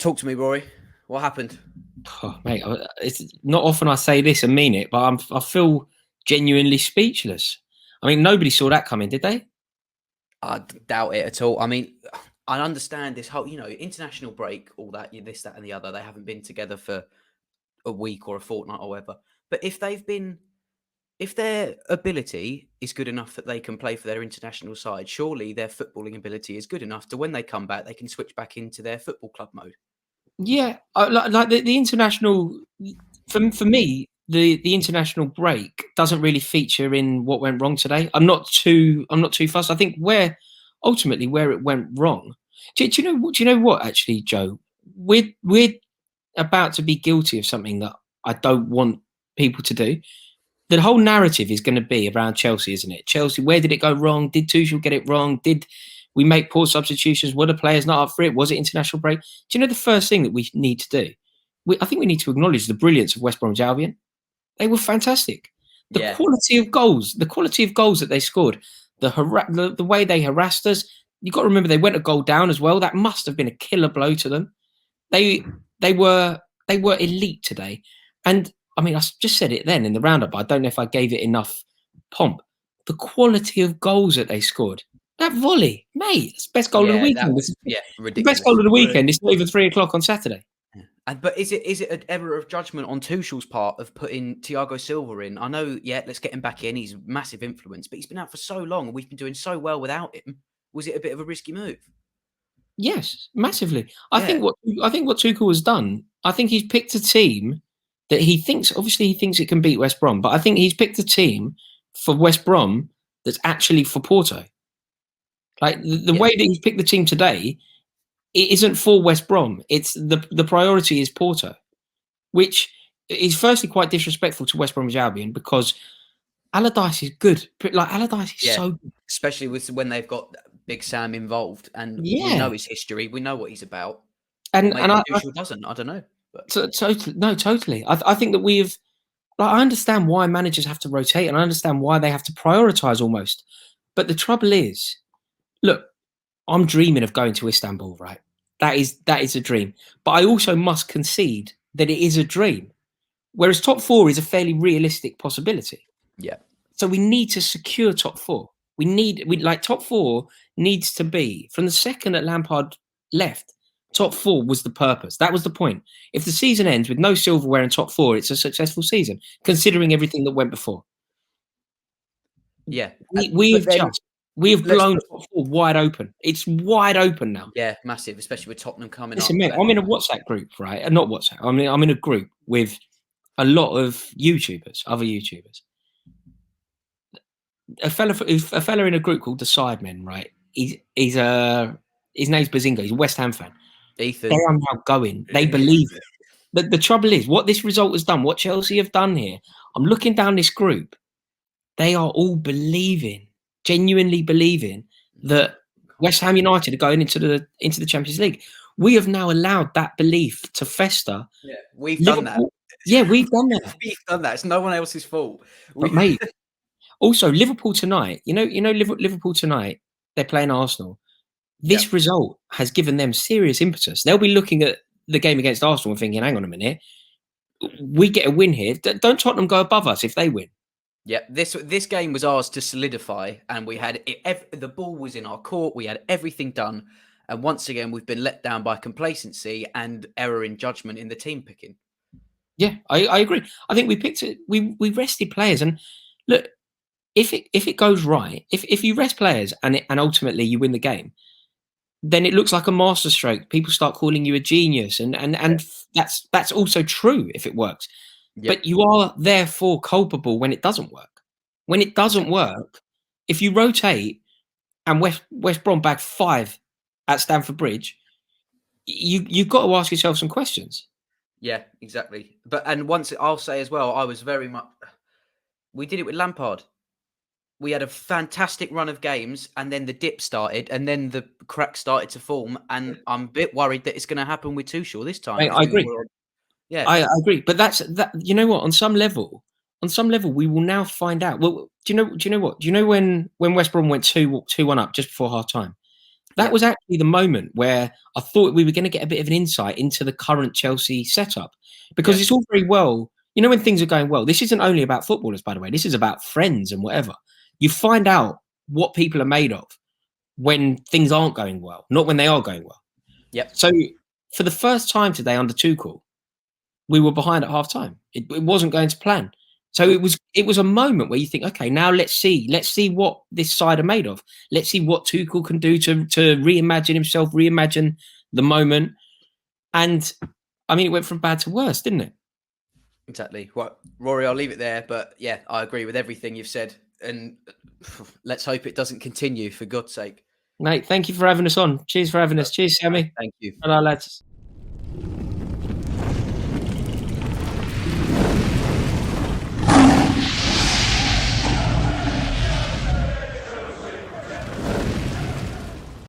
Talk to me, Rory. What happened? Oh, mate, it's not often I say this and mean it, but I feel genuinely speechless. I mean, nobody saw that coming, did they? I doubt it at all. I mean, I understand this whole, international break, all that, this, that, and the other. They haven't been together for a week or a fortnight or whatever. But if their ability is good enough that they can play for their international side, surely their footballing ability is good enough to when they come back, they can switch back into their football club mode. Yeah, like the international. For me, the international break doesn't really feature in what went wrong today. I'm not too fussed. I think ultimately where it went wrong. Do you know what? Do you know what? Actually, Joe, we're about to be guilty of something that I don't want people to do. The whole narrative is going to be around Chelsea, isn't it? Chelsea, where did it go wrong? Did Tuchel get it wrong? Did we make poor substitutions? Were the players not up for it? Was it international break? Do you know the first thing that we need to do? I think we need to acknowledge the brilliance of West Bromwich Albion. They were fantastic. The quality of goals that they scored, the way they harassed us. You've got to remember they went a goal down as well. That must have been a killer blow to them. They were elite today, and I mean, I just said it then in the roundup, but I don't know if I gave it enough pomp. The quality of goals that they scored. That volley, mate, it's the best goal of the weekend. That was, ridiculous. The best goal of the weekend. It's not even 3 o'clock on Saturday. But is it an error of judgment on Tuchel's part of putting Thiago Silva in? I know, let's get him back in. He's massive influence, but he's been out for so long and we've been doing so well without him. Was it a bit of a risky move? Yes, massively. I think what Tuchel has done, I think he's picked a team that he thinks it can beat West Brom, but I think he's picked a team for West Brom that's actually for Porto. Like the way that he's picked the team today, it isn't for West Brom. It's the priority is Porto, which is firstly quite disrespectful to West Bromwich Albion because Allardyce is good. Like Allardyce is so good. Especially when they've got Big Sam involved, and we know his history. We know what he's about. And Tuchel doesn't. I don't know. Totally. I think that we've. Like, I understand why managers have to rotate, and I understand why they have to prioritize almost. But the trouble is, look, I'm dreaming of going to Istanbul, right? That is a dream. But I also must concede that it is a dream. Whereas top 4 is a fairly realistic possibility. Yeah. So we need to secure top 4. Top 4 needs to be from the second that Lampard left. Top 4 was the purpose. That was the point. If the season ends with no silverware in top 4, it's a successful season, considering everything that went before. Yeah. We have blown top 4 wide open. It's wide open now. Yeah, massive, especially with Tottenham coming up. Listen, mate, I'm in a WhatsApp group, right? Not WhatsApp. I'm in a group with a lot of YouTubers, other YouTubers. A fella in a group called the Sidemen, right? His name's Bazinga. He's a West Ham fan. Ethan. They are now going. They believe it. But the trouble is, what this result has done, what Chelsea have done here, I'm looking down this group. They are all genuinely believing that West Ham United are going into the Champions League. We have now allowed that belief to fester. Yeah, we've done that. Yeah, we've done that. We've done that. It's no one else's fault. But mate, also Liverpool tonight. You know, Liverpool tonight. They're playing Arsenal. This result has given them serious impetus. They'll be looking at the game against Arsenal and thinking, "Hang on a minute, we get a win here. Don't Tottenham go above us if they win?" Yeah, this game was ours to solidify, and we had the ball was in our court. We had everything done, and once again, we've been let down by complacency and error in judgment in the team picking. Yeah, I agree. I think we picked it. We rested players, and look, if it goes right, if you rest players and ultimately you win the game, then it looks like a masterstroke. People start calling you a genius, and that's also true if it works. Yep. But you are therefore culpable when it doesn't work. When it doesn't work, if you rotate and West Brom bag 5 at Stamford Bridge, you've got to ask yourself some questions. Yeah, exactly. And once I'll say as well, I was very much. We did it with Lampard. We had a fantastic run of games, and then the dip started, and then the cracks started to form. And I'm a bit worried that it's going to happen with Tuchel this time. I agree. Yeah, I agree. But that. You know what? On some level, we will now find out. Well, do you know what? Do you know when West Brom went 2-1 up just before half time? That Yep. was actually the moment where I thought we were going to get a bit of an insight into the current Chelsea setup, because Yeah. it's all very well, you know, when things are going well. This isn't only about footballers, by the way. This is about friends and whatever. You find out what people are made of when things aren't going well, not when they are going well. Yep. So for the first time today under Tuchel, we were behind at half time. It wasn't going to plan. So it was a moment where you think, okay, now let's see what this side are made of. Let's see what Tuchel can do to reimagine himself, reimagine the moment. And I mean, it went from bad to worse, didn't it? Exactly. Well, Rory, I'll leave it there. But yeah, I agree with everything you've said, and let's hope it doesn't continue, for God's sake. Mate, thank you for having us on. Cheers for having us. Cheers, Sammy. Thank you. Hello, lads.